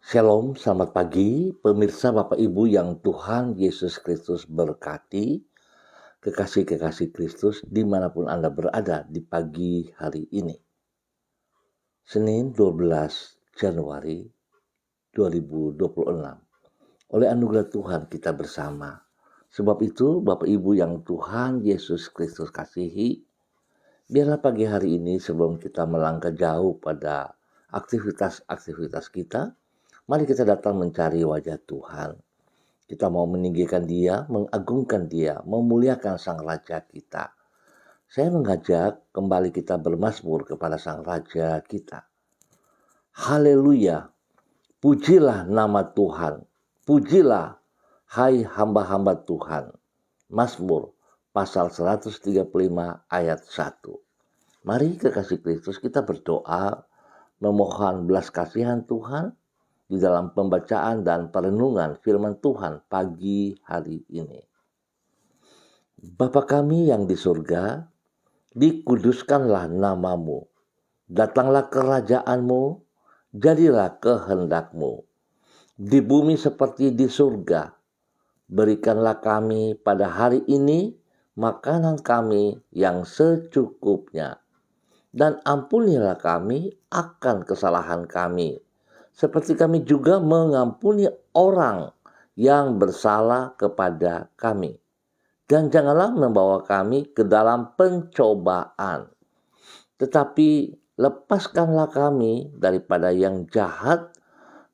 Shalom, selamat pagi pemirsa Bapak Ibu yang Tuhan Yesus Kristus berkati, kekasih-kekasih Kristus dimanapun Anda berada di pagi hari ini. Senin 12 Januari 2026. Oleh anugerah Tuhan kita bersama. Sebab itu Bapak Ibu yang Tuhan Yesus Kristus kasihi, biarlah pagi hari ini sebelum kita melangkah jauh pada aktivitas kita, mari kita datang mencari wajah Tuhan. Kita mau meninggikan Dia, mengagungkan Dia, memuliakan Sang Raja kita. Saya mengajak kembali kita bermazmur kepada Sang Raja kita. Haleluya, pujilah nama Tuhan, pujilah hai hamba-hamba Tuhan. Mazmur pasal 135 ayat 1. Mari kekasih Kristus kita berdoa, memohon belas kasihan Tuhan di dalam pembacaan dan perenungan firman Tuhan pagi hari ini. Bapa kami yang di surga, dikuduskanlah namamu. Datanglah kerajaanmu, jadilah kehendakmu. Di bumi seperti di surga. Berikanlah kami pada hari ini makanan kami yang secukupnya. Dan ampunilah kami akan kesalahan kami, seperti kami juga mengampuni orang yang bersalah kepada kami. Dan janganlah membawa kami ke dalam pencobaan, tetapi lepaskanlah kami daripada yang jahat,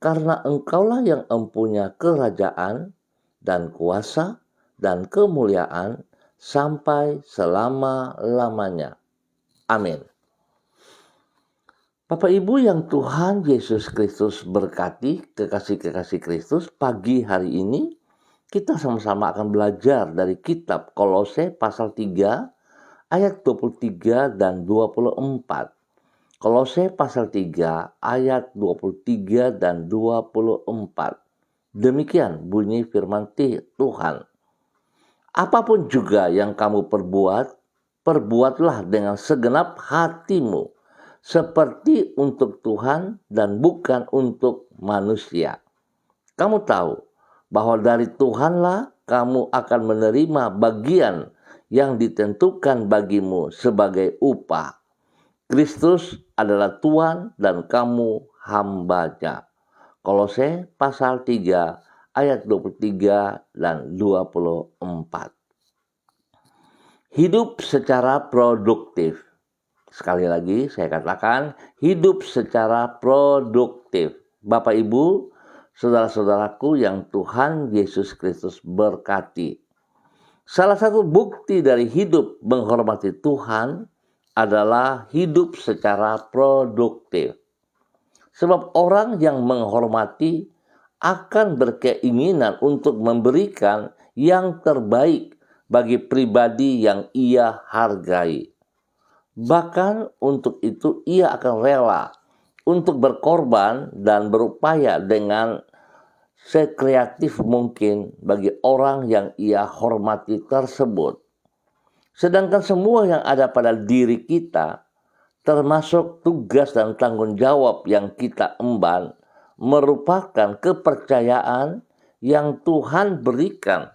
karena Engkaulah yang empunya kerajaan dan kuasa dan kemuliaan sampai selama-lamanya. Amin. Bapak Ibu yang Tuhan Yesus Kristus berkati, kekasih-kekasih Kristus, pagi hari ini kita sama-sama akan belajar dari kitab Kolose pasal 3 ayat 23 dan 24. Kolose pasal 3 ayat 23 dan 24. Demikian bunyi firman Tuhan. Apapun juga yang kamu perbuat, perbuatlah dengan segenap hatimu, seperti untuk Tuhan dan bukan untuk manusia. Kamu tahu bahwa dari Tuhanlah kamu akan menerima bagian yang ditentukan bagimu sebagai upah. Kristus adalah Tuhan dan kamu hambanya. Kolose pasal 3 ayat 23 dan 24. Hidup secara produktif. Sekali lagi saya katakan, hidup secara produktif. Bapak Ibu, saudara-saudaraku yang Tuhan Yesus Kristus berkati. Salah satu bukti dari hidup menghormati Tuhan adalah hidup secara produktif. Sebab orang yang menghormati akan berkeinginan untuk memberikan yang terbaik bagi pribadi yang ia hargai. Bahkan untuk itu ia akan rela untuk berkorban dan berupaya dengan sekreatif mungkin bagi orang yang ia hormati tersebut. Sedangkan semua yang ada pada diri kita, termasuk tugas dan tanggung jawab yang kita emban, merupakan kepercayaan yang Tuhan berikan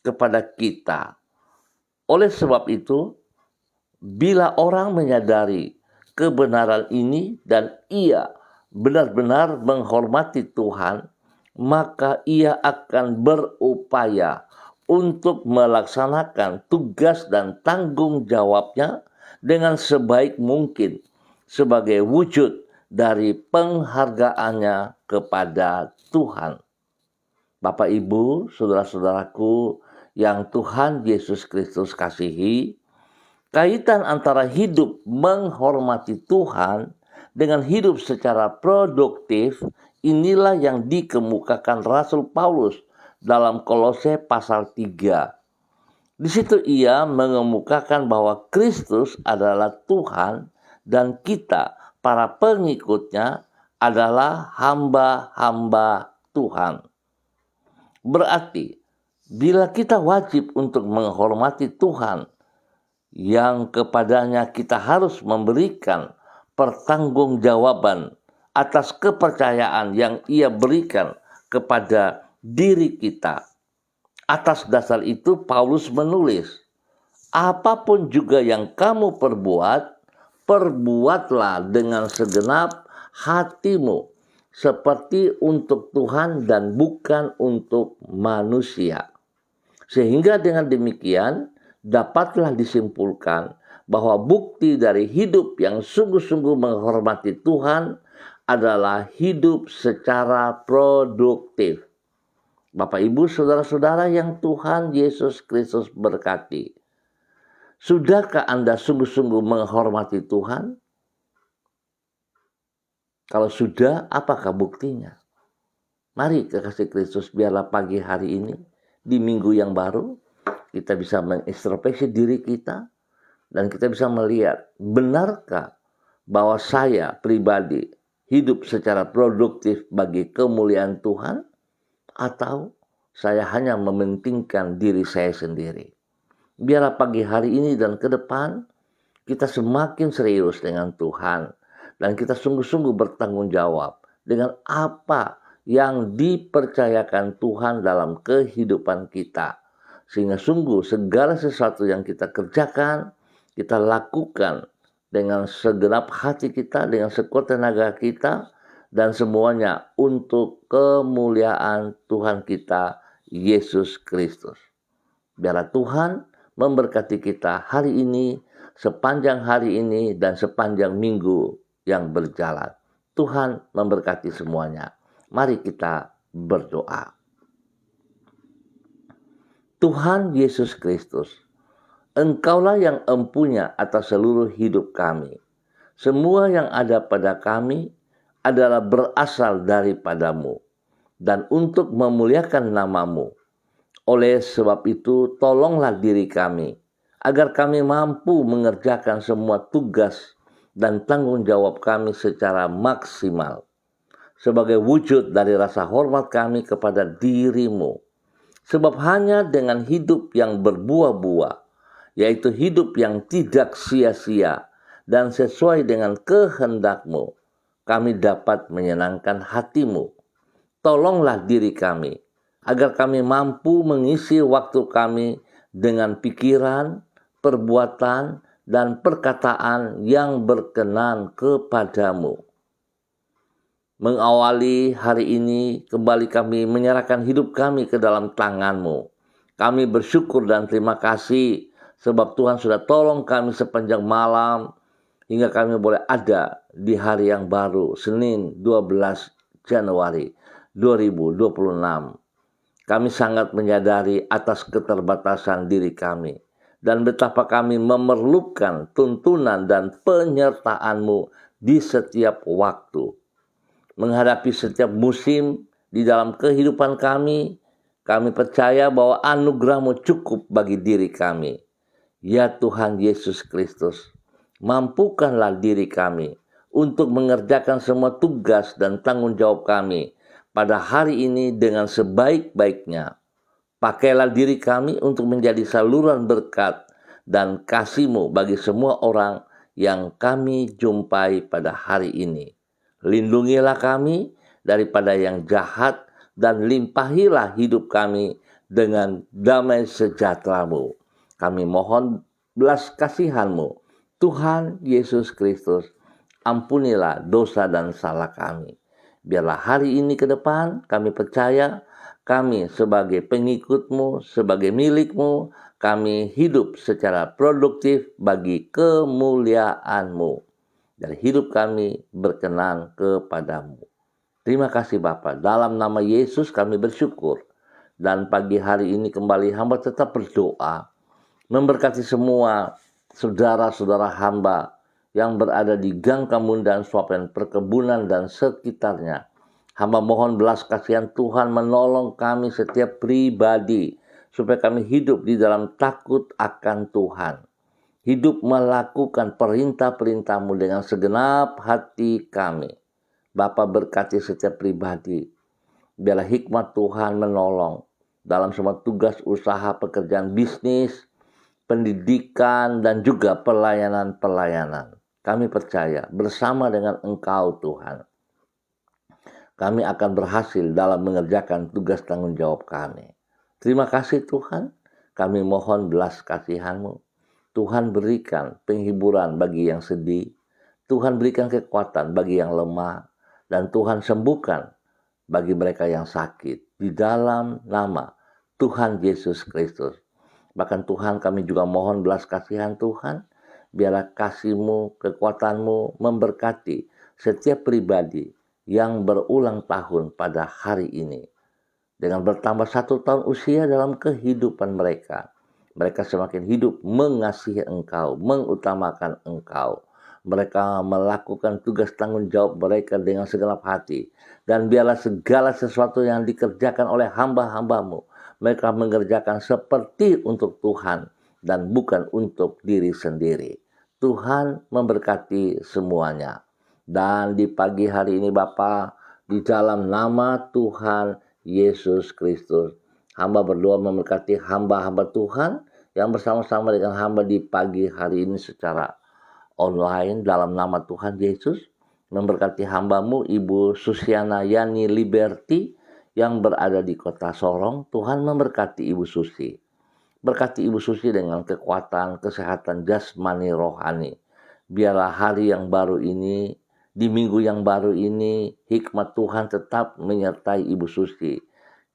kepada kita. Oleh sebab itu, bila orang menyadari kebenaran ini dan ia benar-benar menghormati Tuhan, maka ia akan berupaya untuk melaksanakan tugas dan tanggung jawabnya dengan sebaik mungkin sebagai wujud dari penghargaannya kepada Tuhan. Bapak Ibu, saudara-saudaraku yang Tuhan Yesus Kristus kasihi, kaitan antara hidup menghormati Tuhan dengan hidup secara produktif inilah yang dikemukakan Rasul Paulus dalam Kolose pasal 3. Di situ ia mengemukakan bahwa Kristus adalah Tuhan dan kita, para pengikutnya, adalah hamba-hamba Tuhan. Berarti, bila kita wajib untuk menghormati Tuhan, yang kepadanya kita harus memberikan pertanggungjawaban atas kepercayaan yang Ia berikan kepada diri kita. Atas dasar itu Paulus menulis, apapun juga yang kamu perbuat, perbuatlah dengan segenap hatimu, seperti untuk Tuhan dan bukan untuk manusia. Sehingga dengan demikian dapatlah disimpulkan bahwa bukti dari hidup yang sungguh-sungguh menghormati Tuhan adalah hidup secara produktif. Bapak, Ibu, saudara-saudara yang Tuhan Yesus Kristus berkati, sudahkah Anda sungguh-sungguh menghormati Tuhan? Kalau sudah, apakah buktinya? Mari kekasih Kristus, biarlah pagi hari ini, di minggu yang baru, kita bisa mengintrospeksi diri kita, dan kita bisa melihat, benarkah bahwa saya pribadi hidup secara produktif bagi kemuliaan Tuhan, atau saya hanya mementingkan diri saya sendiri. Biarlah pagi hari ini dan ke depan kita semakin serius dengan Tuhan, dan kita sungguh-sungguh bertanggung jawab dengan apa yang dipercayakan Tuhan dalam kehidupan kita. Sehingga sungguh segala sesuatu yang kita kerjakan, kita lakukan dengan segenap hati kita, dengan sekuat tenaga kita, dan semuanya untuk kemuliaan Tuhan kita, Yesus Kristus. Biarlah Tuhan memberkati kita hari ini, sepanjang hari ini, dan sepanjang minggu yang berjalan. Tuhan memberkati semuanya. Mari kita berdoa. Tuhan Yesus Kristus, Engkaulah yang empunya atas seluruh hidup kami. Semua yang ada pada kami adalah berasal daripadamu dan untuk memuliakan namamu. Oleh sebab itu, tolonglah diri kami agar kami mampu mengerjakan semua tugas dan tanggung jawab kami secara maksimal sebagai wujud dari rasa hormat kami kepada dirimu. Sebab hanya dengan hidup yang berbuah-buah, yaitu hidup yang tidak sia-sia dan sesuai dengan kehendak-Mu, kami dapat menyenangkan hati-Mu. Tolonglah diri kami, agar kami mampu mengisi waktu kami dengan pikiran, perbuatan, dan perkataan yang berkenan kepadamu. Mengawali hari ini, kembali kami menyerahkan hidup kami ke dalam tangan-Mu. Kami bersyukur dan terima kasih, sebab Tuhan sudah tolong kami sepanjang malam, hingga kami boleh ada di hari yang baru, Senin 12 Januari 2026. Kami sangat menyadari atas keterbatasan diri kami, dan betapa kami memerlukan tuntunan dan penyertaan-Mu di setiap waktu. Menghadapi setiap musim di dalam kehidupan kami percaya bahwa anugerah-Mu cukup bagi diri kami. Ya Tuhan Yesus Kristus, mampukanlah diri kami untuk mengerjakan semua tugas dan tanggung jawab kami pada hari ini dengan sebaik-baiknya. Pakailah diri kami untuk menjadi saluran berkat dan kasih-Mu bagi semua orang yang kami jumpai pada hari ini. Lindungilah kami daripada yang jahat dan limpahilah hidup kami dengan damai sejahtera-Mu. Kami mohon belas kasihan-Mu, Tuhan Yesus Kristus, ampunilah dosa dan salah kami. Biarlah hari ini ke depan kami percaya kami sebagai pengikut-Mu, sebagai milik-Mu, kami hidup secara produktif bagi kemuliaan-Mu. Dan hidup kami berkenan kepadamu. Terima kasih Bapa. Dalam nama Yesus kami bersyukur. Dan pagi hari ini kembali hamba tetap berdoa. Memberkati semua saudara-saudara hamba yang berada di Gang Kamundan, Swapen, perkebunan dan sekitarnya. Hamba mohon belas kasihan Tuhan menolong kami setiap pribadi. Supaya kami hidup di dalam takut akan Tuhan. Hidup melakukan perintah-perintah-Mu dengan segenap hati kami. Bapa berkati setiap pribadi. Biarlah hikmat Tuhan menolong dalam semua tugas usaha, pekerjaan bisnis, pendidikan, dan juga pelayanan-pelayanan. Kami percaya bersama dengan Engkau Tuhan. kami akan berhasil dalam mengerjakan tugas tanggung jawab kami. Terima kasih Tuhan, kami mohon belas kasihan-Mu. Tuhan berikan penghiburan bagi yang sedih, Tuhan berikan kekuatan bagi yang lemah, dan Tuhan sembuhkan bagi mereka yang sakit. Di dalam nama Tuhan Yesus Kristus. Bahkan Tuhan, kami juga mohon belas kasihan Tuhan, biarlah kasih-Mu, kekuatan-Mu memberkati setiap pribadi yang berulang tahun pada hari ini. Dengan bertambah 1 tahun usia dalam kehidupan mereka, mereka semakin hidup mengasihi Engkau, mengutamakan Engkau. Mereka melakukan tugas tanggung jawab mereka dengan segenap hati. Dan biarlah segala sesuatu yang dikerjakan oleh hamba-hamba-Mu, mereka mengerjakan seperti untuk Tuhan dan bukan untuk diri sendiri. Tuhan memberkati semuanya. Dan di pagi hari ini Bapa, di dalam nama Tuhan Yesus Kristus, hamba berdoa memberkati hamba-hamba Tuhan yang bersama-sama dengan hamba di pagi hari ini secara online dalam nama Tuhan Yesus. Memberkati hamba-Mu Ibu Susiana Yani Liberty yang berada di kota Sorong. Tuhan memberkati Ibu Susi. Berkati Ibu Susi dengan kekuatan, kesehatan jasmani rohani. Biarlah hari yang baru ini, di minggu yang baru ini, hikmat Tuhan tetap menyertai Ibu Susi.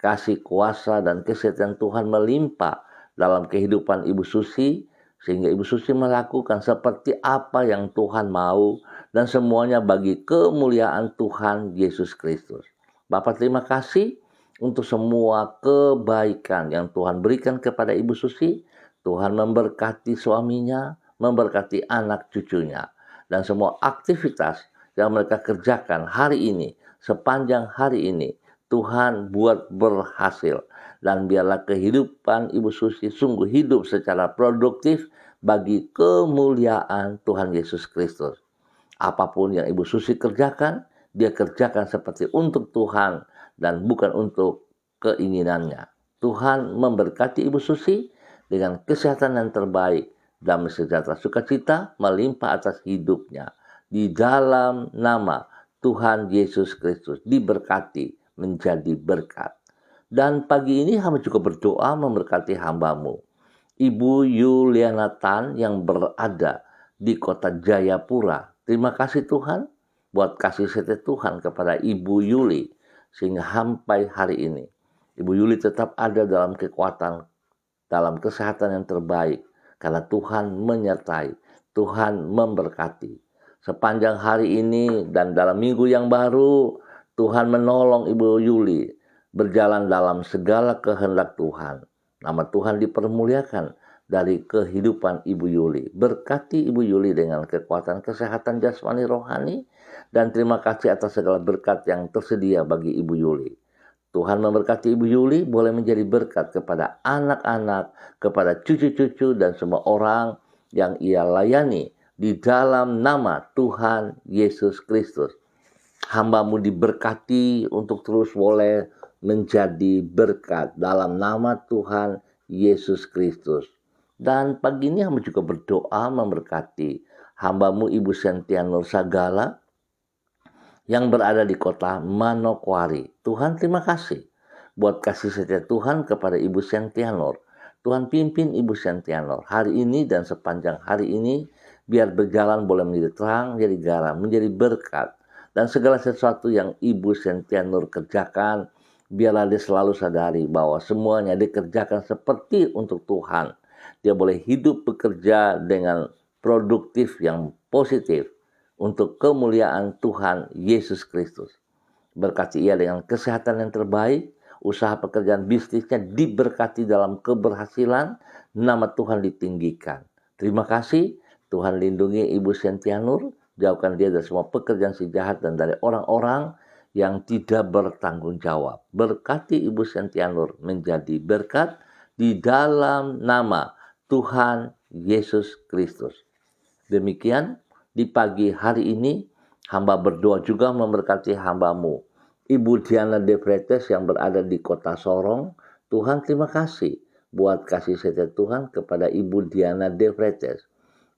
Kasih kuasa dan kesehatan Tuhan melimpah dalam kehidupan Ibu Susi, sehingga Ibu Susi melakukan seperti apa yang Tuhan mau, dan semuanya bagi kemuliaan Tuhan Yesus Kristus. Bapak terima kasih untuk semua kebaikan yang Tuhan berikan kepada Ibu Susi. Tuhan memberkati suaminya, memberkati anak cucunya, dan semua aktivitas yang mereka kerjakan hari ini, sepanjang hari ini, Tuhan buat berhasil. Dan biarlah kehidupan Ibu Susi sungguh hidup secara produktif bagi kemuliaan Tuhan Yesus Kristus. Apapun yang Ibu Susi kerjakan, dia kerjakan seperti untuk Tuhan dan bukan untuk keinginannya. Tuhan memberkati Ibu Susi dengan kesehatan yang terbaik, damai sejahtera sukacita melimpah atas hidupnya. Di dalam nama Tuhan Yesus Kristus diberkati menjadi berkat. Dan pagi ini hamba juga berdoa memberkati hamba-Mu Ibu Yuliana Tan yang berada di kota Jayapura. Terima kasih Tuhan buat kasih setia Tuhan kepada Ibu Yuli, sehingga sampai hari ini Ibu Yuli tetap ada dalam kekuatan, dalam kesehatan yang terbaik, karena Tuhan menyertai, Tuhan memberkati. Sepanjang hari ini dan dalam minggu yang baru, Tuhan menolong Ibu Yuli berjalan dalam segala kehendak Tuhan. Nama Tuhan dipermuliakan dari kehidupan Ibu Yuli. Berkati Ibu Yuli dengan kekuatan kesehatan jasmani rohani, dan terima kasih atas segala berkat yang tersedia bagi Ibu Yuli. Tuhan memberkati Ibu Yuli boleh menjadi berkat kepada anak-anak, kepada cucu-cucu dan semua orang yang ia layani di dalam nama Tuhan Yesus Kristus. Hamba-Mu diberkati untuk terus boleh menjadi berkat dalam nama Tuhan Yesus Kristus. Dan pagi ini hamba juga berdoa memberkati hamba-Mu Ibu Sentia Nur Sagala yang berada di kota Manokwari. Tuhan terima kasih buat kasih setia Tuhan kepada Ibu Sentia Nur. Tuhan pimpin Ibu Sentia Nur hari ini dan sepanjang hari ini, biar berjalan boleh menjadi terang, menjadi garam, menjadi berkat. Dan segala sesuatu yang Ibu Sentia Nur kerjakan, biarlah dia selalu sadari bahwa semuanya dikerjakan seperti untuk Tuhan. Dia boleh hidup bekerja dengan produktif yang positif untuk kemuliaan Tuhan Yesus Kristus. Berkati ia dengan kesehatan yang terbaik, usaha pekerjaan bisnisnya diberkati dalam keberhasilan, nama Tuhan ditinggikan. Terima kasih, Tuhan lindungi Ibu Sentia Nur, jauhkan dia dari semua pekerjaan si jahat dan dari orang-orang yang tidak bertanggung jawab. Berkati Ibu Sentia Nur menjadi berkat di dalam nama Tuhan Yesus Kristus. Demikian di pagi hari ini hamba berdoa juga memberkati hamba-Mu Ibu Diana De Vretes yang berada di kota Sorong. Tuhan terima kasih buat kasih setia Tuhan kepada Ibu Diana De Vretes.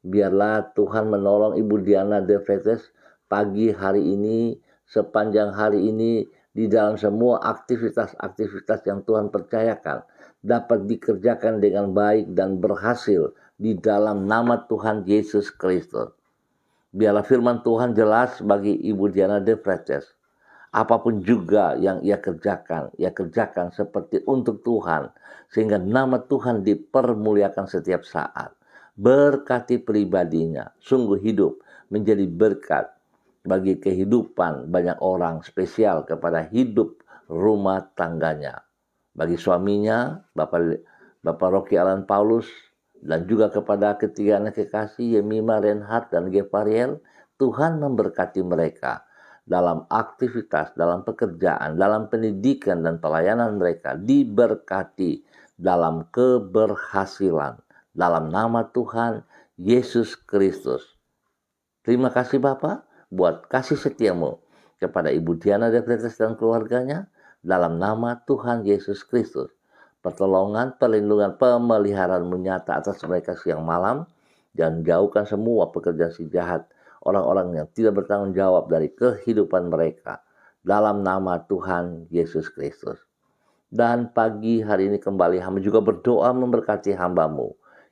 Biarlah Tuhan menolong Ibu Diana De Vretes pagi hari ini, sepanjang hari ini, di dalam semua aktivitas-aktivitas yang Tuhan percayakan dapat dikerjakan dengan baik dan berhasil di dalam nama Tuhan Yesus Kristus. Biarlah firman Tuhan jelas bagi Ibu Diana de Freitas. Apapun juga yang ia kerjakan seperti untuk Tuhan, sehingga nama Tuhan dipermuliakan setiap saat. Berkati pribadinya, sungguh hidup menjadi berkat bagi kehidupan banyak orang, spesial kepada hidup rumah tangganya. Bagi suaminya, Bapak Rocky Alan Paulus, dan juga kepada ketiga anak kekasih Yemima, Reinhard, dan Gevariel, Tuhan memberkati mereka dalam aktivitas, dalam pekerjaan, dalam pendidikan dan pelayanan mereka, diberkati dalam keberhasilan dalam nama Tuhan Yesus Kristus. Terima kasih Bapak buat kasih setiamu kepada Ibu Diana de Freitas dan keluarganya dalam nama Tuhan Yesus Kristus. Pertolongan, perlindungan, pemeliharaan-Mu nyata atas mereka siang malam, dan jauhkan semua pekerjaan si jahat, orang-orang yang tidak bertanggung jawab dari kehidupan mereka dalam nama Tuhan Yesus Kristus. Dan pagi hari ini kembali hamba juga berdoa memberkati hamba-Mu,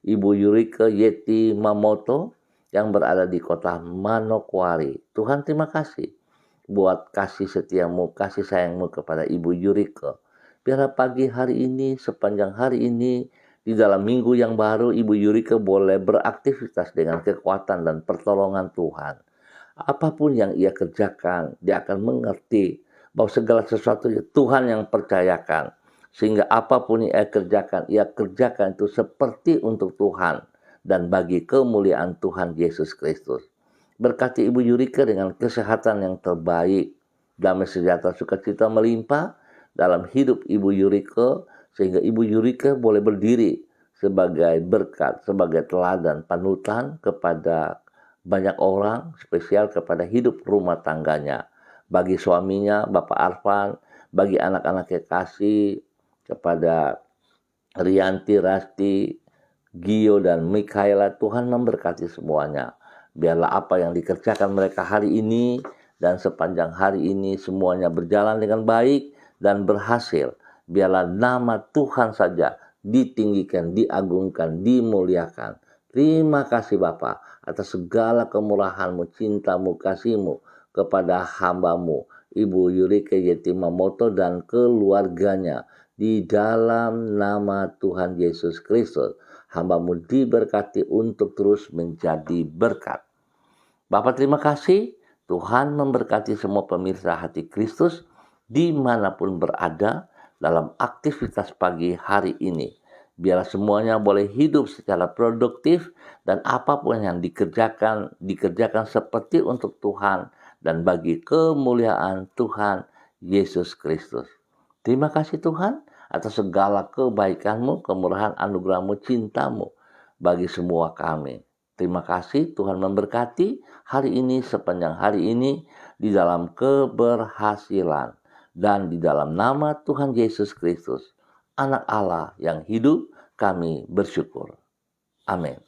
Ibu Yurike Yeti Mamoto yang berada di kota Manokwari. Tuhan, terima kasih buat kasih setiamu, kasih sayangmu kepada Ibu Yurike. Biarlah pagi hari ini, sepanjang hari ini, di dalam minggu yang baru, Ibu Yurike boleh beraktivitas dengan kekuatan dan pertolongan Tuhan. Apapun yang ia kerjakan, dia akan mengerti bahwa segala sesuatu Tuhan yang percayakan. Sehingga apapun yang ia kerjakan itu seperti untuk Tuhan dan bagi kemuliaan Tuhan Yesus Kristus. Berkati Ibu Yurike dengan kesehatan yang terbaik, damai sejahtera sukacita melimpah dalam hidup Ibu Yurike, sehingga Ibu Yurike boleh berdiri sebagai berkat, sebagai teladan panutan kepada banyak orang, spesial kepada hidup rumah tangganya. Bagi suaminya, Bapak Arfan, bagi anak-anak kekasih, kepada Rianti, Rasti, Gio, dan Mikaela, Tuhan memberkati semuanya. Biarlah apa yang dikerjakan mereka hari ini dan sepanjang hari ini semuanya berjalan dengan baik dan berhasil. Biarlah nama Tuhan saja ditinggikan, diagungkan, dimuliakan. Terima kasih Bapa atas segala kemurahan-Mu, cinta-Mu, kasih-Mu kepada hamba-Mu, Ibu Yurike Yeti Mamoto dan keluarganya. Di dalam nama Tuhan Yesus Kristus, hamba-Mu diberkati untuk terus menjadi berkat. Bapak terima kasih, Tuhan memberkati semua pemirsa Hati Kristus dimanapun berada dalam aktivitas pagi hari ini. Biarlah semuanya boleh hidup secara produktif dan apapun yang dikerjakan seperti untuk Tuhan dan bagi kemuliaan Tuhan Yesus Kristus. Terima kasih Tuhan atas segala kebaikan-Mu, kemurahan, anugerah-Mu, cinta-Mu bagi semua kami. Terima kasih Tuhan memberkati hari ini, sepanjang hari ini di dalam keberhasilan dan di dalam nama Tuhan Yesus Kristus, Anak Allah yang hidup, kami bersyukur. Amin.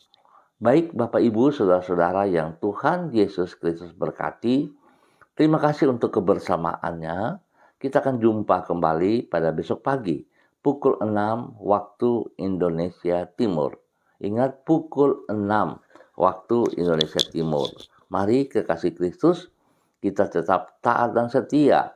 Baik Bapak Ibu, Saudara-saudara yang Tuhan Yesus Kristus berkati, terima kasih untuk kebersamaannya. Kita akan jumpa kembali pada besok pagi, pukul 6 waktu Indonesia Timur. Ingat, pukul 6 waktu Indonesia Timur. Mari kekasih Kristus, kita tetap taat dan setia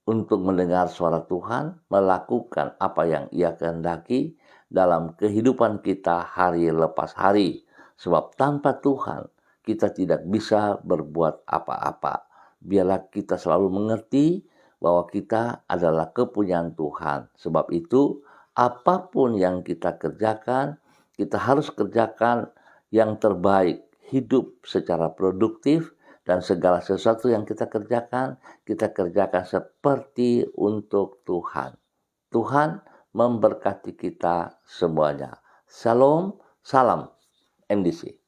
untuk mendengar suara Tuhan, melakukan apa yang Ia kehendaki dalam kehidupan kita hari lepas hari. Sebab tanpa Tuhan, kita tidak bisa berbuat apa-apa. Biarlah kita selalu mengerti bahwa kita adalah kepunyaan Tuhan. Sebab itu, apapun yang kita kerjakan, kita harus kerjakan yang terbaik. Hidup secara produktif dan segala sesuatu yang kita kerjakan seperti untuk Tuhan. Tuhan memberkati kita semuanya. Shalom, salam MDC.